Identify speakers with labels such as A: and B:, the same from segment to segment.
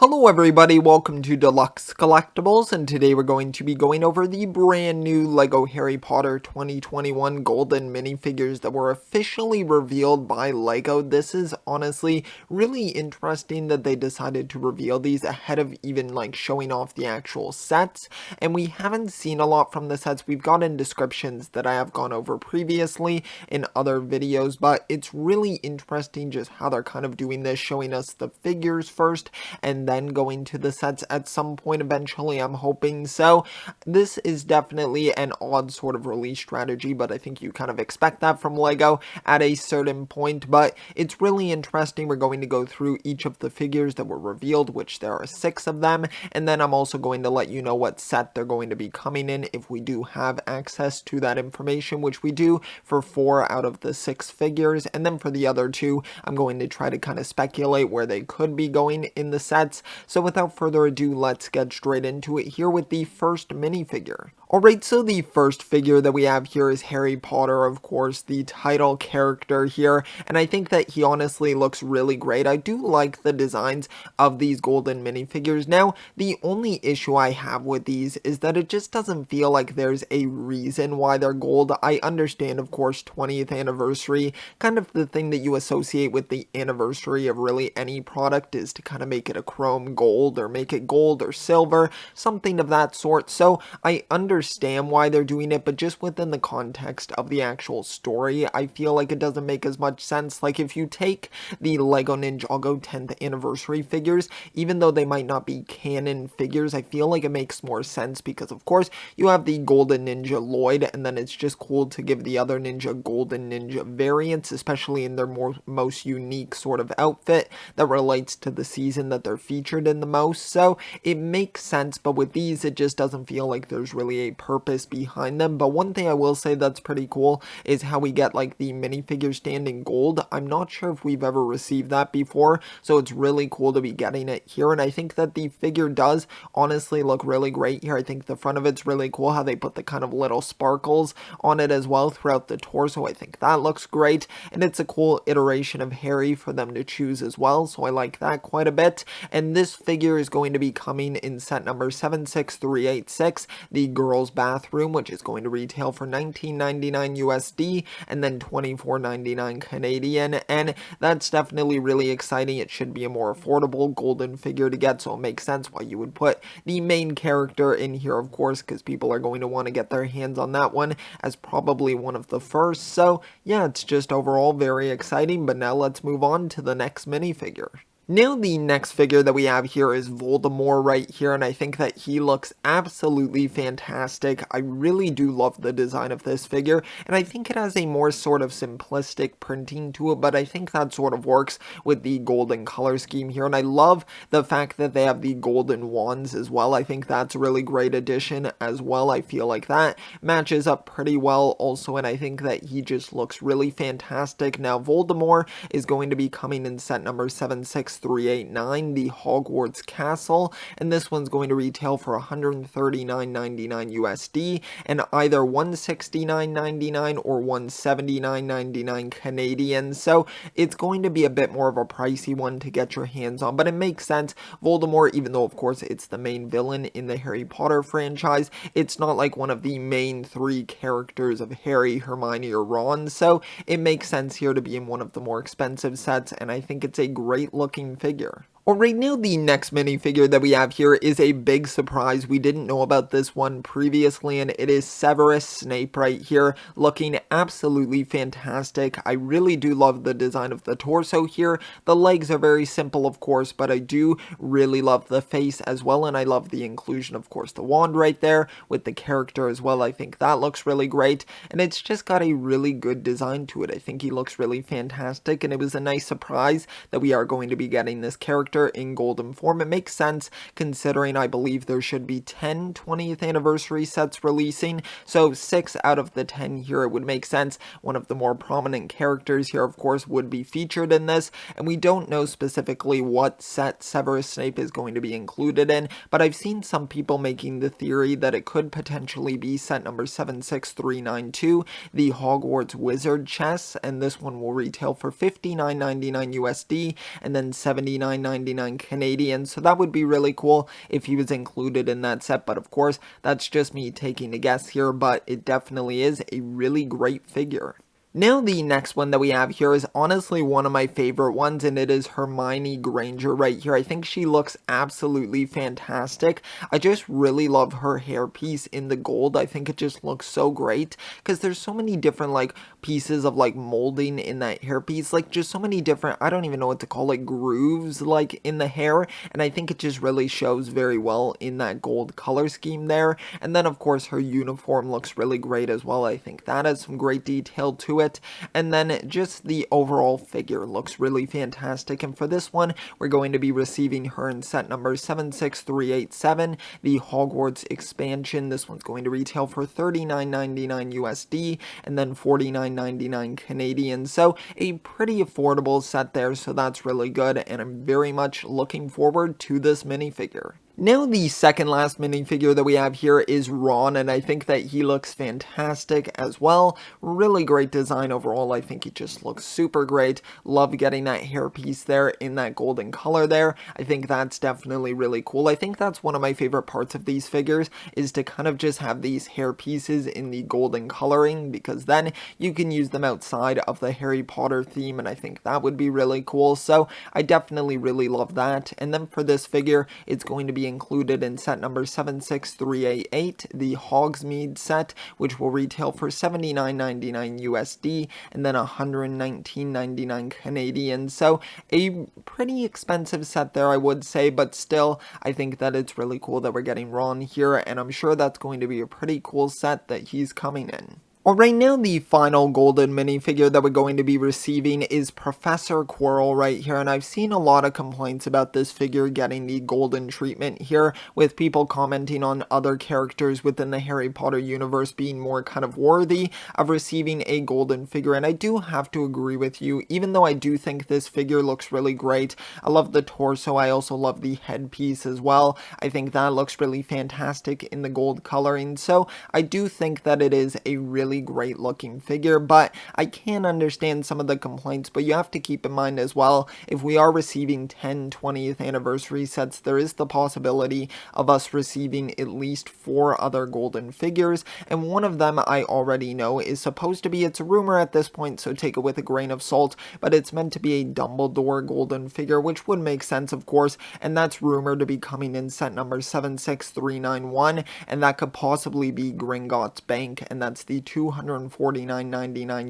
A: Hello everybody, welcome to Deluxe Collectibles, and today we're going to be going over the brand new LEGO Harry Potter 2021 golden minifigures that were officially revealed by LEGO. This is honestly really interesting that they decided to reveal these ahead of even showing off the actual sets, and we haven't seen a lot from the sets. We've gotten descriptions that I have gone over previously in other videos, but it's really interesting just how they're kind of doing this, showing us the figures first and then going to the sets at some point eventually, I'm hoping. So this is definitely an odd sort of release strategy, but I think you kind of expect that from LEGO at a certain point. But it's really interesting. We're going to go through each of the figures that were revealed, which there are 6 of them, and then I'm also going to let you know what set they're going to be coming in if we do have access to that information, which we do for 4 out of the 6 figures. And then for the other 2, I'm going to try to kind of speculate where they could be going in the sets. So without further ado, let's get straight into it here with the first minifigure. Alright, so the first figure that we have here is Harry Potter, of course, the title character here, and I think that he honestly looks really great. I do like the designs of these golden minifigures. Now, the only issue I have with these is that it just doesn't feel like there's a reason why they're gold. I understand, of course, 20th anniversary, kind of the thing that you associate with the anniversary of really any product is to kind of make it a chrome gold or make it gold or silver, something of that sort. So I understand why they're doing it, but just within the context of the actual story, I feel like it doesn't make as much sense. Like if you take the Lego Ninjago 10th anniversary figures, even though they might not be canon figures, I feel like it makes more sense because of course you have the Golden Ninja Lloyd, and then it's just cool to give the other ninja Golden Ninja variants, especially in their most unique sort of outfit that relates to the season that they're featured in the most. So it makes sense, but with these it just doesn't feel like there's really a purpose behind them. But one thing I will say that's pretty cool is how we get like the minifigure stand in gold. I'm not sure if we've ever received that before, so it's really cool to be getting it here, and I think that the figure does honestly look really great here. I think the front of it's really cool, how they put the kind of little sparkles on it as well throughout the torso. I think that looks great, and it's a cool iteration of Harry for them to choose as well, so I like that quite a bit. And this figure is going to be coming in set number 76386, the girls bathroom, which is going to retail for $19.99 USD and then $24.99 Canadian, and that's definitely really exciting. It should be a more affordable golden figure to get, so it makes sense why you would put the main character in here, of course, because people are going to want to get their hands on that one as probably one of the first. So yeah, it's just overall very exciting. But now let's move on to the next minifigure. Now the next figure that we have here is Voldemort right here, and I think that he looks absolutely fantastic. I really do love the design of this figure, and I think it has a more sort of simplistic printing to it, but I think that sort of works with the golden color scheme here, and I love the fact that they have the golden wands as well. I think that's a really great addition as well. I feel like that matches up pretty well also, and I think that he just looks really fantastic. Now Voldemort is going to be coming in set number 76389, the Hogwarts Castle, and this one's going to retail for $139.99 USD and either $169.99 or $179.99 Canadian. So it's going to be a bit more of a pricey one to get your hands on, but it makes sense. Voldemort, even though of course it's the main villain in the Harry Potter franchise, it's not like one of the main 3 characters of Harry, Hermione, or Ron, so it makes sense here to be in one of the more expensive sets, and I think it's a great looking figure. Alright, now the next minifigure that we have here is a big surprise. We didn't know about this one previously, and it is Severus Snape right here, looking absolutely fantastic. I really do love the design of the torso here. The legs are very simple, of course, but I do really love the face as well, and I love the inclusion, of course, the wand right there with the character as well. I think that looks really great, and it's just got a really good design to it. I think he looks really fantastic, and it was a nice surprise that we are going to be getting this character in golden form. It makes sense considering I believe there should be 10 20th anniversary sets releasing, so 6 out of the 10 here, it would make sense. One of the more prominent characters here, of course, would be featured in this, and we don't know specifically what set Severus Snape is going to be included in, but I've seen some people making the theory that it could potentially be set number 76392, the Hogwarts Wizard chess, and this one will retail for $59.99 USD and then $79.99 $39.99 Canadian, so that would be really cool if he was included in that set, but of course, that's just me taking a guess here, but it definitely is a really great figure. Now the next one that we have here is honestly one of my favorite ones, and it is Hermione Granger right here. I think she looks absolutely fantastic. I just really love her hairpiece in the gold. I think it just looks so great because there's so many different like pieces of like molding in that hairpiece, like just so many different, I don't even know what to call it, grooves like in the hair, and I think it just really shows very well in that gold color scheme there. And then of course her uniform looks really great as well. I think that has some great detail to it. And then just the overall figure looks really fantastic. And for this one, we're going to be receiving her in set number 76387, the Hogwarts Expansion. This one's going to retail for $39.99 USD and then $49.99 Canadian. So a pretty affordable set there, so that's really good, and I'm very much looking forward to this minifigure. Now the second last minifigure that we have here is Ron, and I think that he looks fantastic as well. Really great design overall. I think he just looks super great. Love getting that hairpiece there in that golden color there. I think that's definitely really cool. I think that's one of my favorite parts of these figures, is to kind of just have these hair pieces in the golden coloring, because then you can use them outside of the Harry Potter theme, and I think that would be really cool. So I definitely really love that. And then for this figure, it's going to be included in set number 76388, the Hogsmeade set, which will retail for $79.99 USD and then $119.99 Canadian. So a pretty expensive set there, I would say, but still, I think that it's really cool that we're getting Ron here, and I'm sure that's going to be a pretty cool set that he's coming in. Alright, now the final golden minifigure that we're going to be receiving is Professor Quirrell right here, and I've seen a lot of complaints about this figure getting the golden treatment here, with people commenting on other characters within the Harry Potter universe being more kind of worthy of receiving a golden figure, and I do have to agree with you. Even though I do think this figure looks really great, I love the torso, I also love the headpiece as well. I think that looks really fantastic in the gold coloring, so I do think that it is a really great looking figure, but I can understand some of the complaints. But you have to keep in mind as well, if we are receiving 10 20th anniversary sets, there is the possibility of us receiving at least 4 other golden figures, and one of them I already know is supposed to be, it's a rumor at this point, so take it with a grain of salt, but it's meant to be a Dumbledore golden figure, which would make sense of course, and that's rumored to be coming in set number 76391, and that could possibly be Gringott's Bank, and that's the $249.99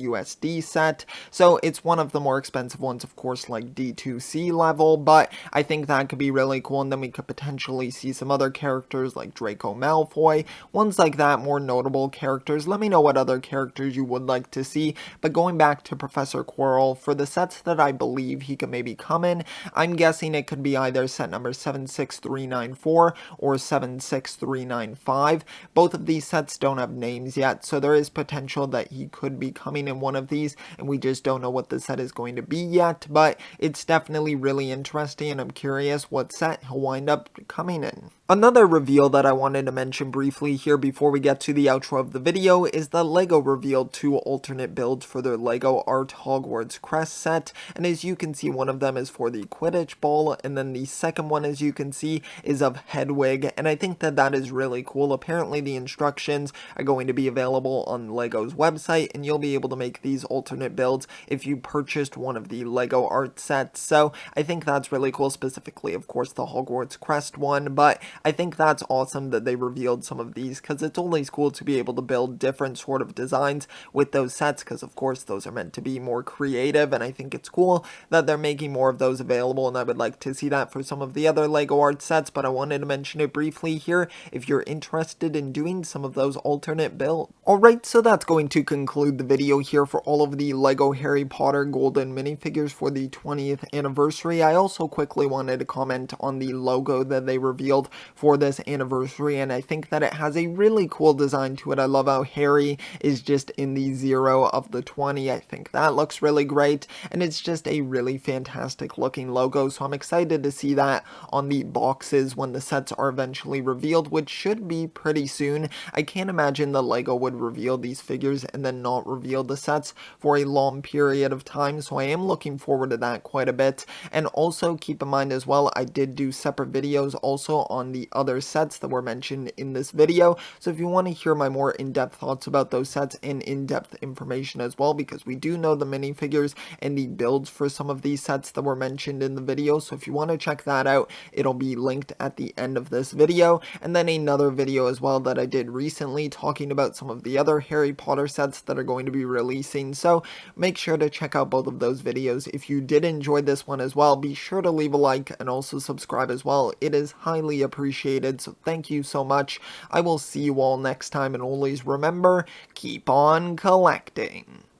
A: USD set. So it's one of the more expensive ones, of course, like D2C level, but I think that could be really cool, and then we could potentially see some other characters like Draco Malfoy, ones like that, more notable characters. Let me know what other characters you would like to see. But going back to Professor Quirrell, for the sets that I believe he could maybe come in, I'm guessing it could be either set number 76394 or 76395. Both of these sets don't have names yet, so there is potential that he could be coming in one of these, and we just don't know what the set is going to be yet, but it's definitely really interesting, and I'm curious what set he'll wind up coming in. Another reveal that I wanted to mention briefly here before we get to the outro of the video is that LEGO revealed 2 alternate builds for their LEGO Art Hogwarts Crest set, and as you can see, one of them is for the Quidditch ball, and then the second one, as you can see, is of Hedwig, and I think that that is really cool. Apparently the instructions are going to be available on LEGO's website, and you'll be able to make these alternate builds if you purchased one of the LEGO art sets, so I think that's really cool, specifically of course the Hogwarts Crest one, but I think that's awesome that they revealed some of these, because it's always cool to be able to build different sort of designs with those sets, because of course those are meant to be more creative, and I think it's cool that they're making more of those available, and I would like to see that for some of the other LEGO art sets, but I wanted to mention it briefly here if you're interested in doing some of those alternate builds. Alright, so that's going to conclude the video here for all of the LEGO Harry Potter golden minifigures for the 20th anniversary. I also quickly wanted to comment on the logo that they revealed for this anniversary, and I think that it has a really cool design to it. I love how Harry is just in the 0 of the 20. I think that looks really great, and it's just a really fantastic looking logo, so I'm excited to see that on the boxes when the sets are eventually revealed, which should be pretty soon. I can't imagine the LEGO would reveal these figures and then not reveal the sets for a long period of time, so I am looking forward to that quite a bit. And also keep in mind as well, I did do separate videos also on the other sets that were mentioned in this video, so if you want to hear my more in-depth thoughts about those sets and in-depth information as well, because we do know the minifigures and the builds for some of these sets that were mentioned in the video, so if you want to check that out, it'll be linked at the end of this video. And then another video as well that I did recently talking about some of the other Harry Potter sets that are going to be releasing, so make sure to check out both of those videos. If you did enjoy this one as well, be sure to leave a like and also subscribe as well. It is highly appreciated, so thank you so much. I will see you all next time, and always remember, keep on collecting.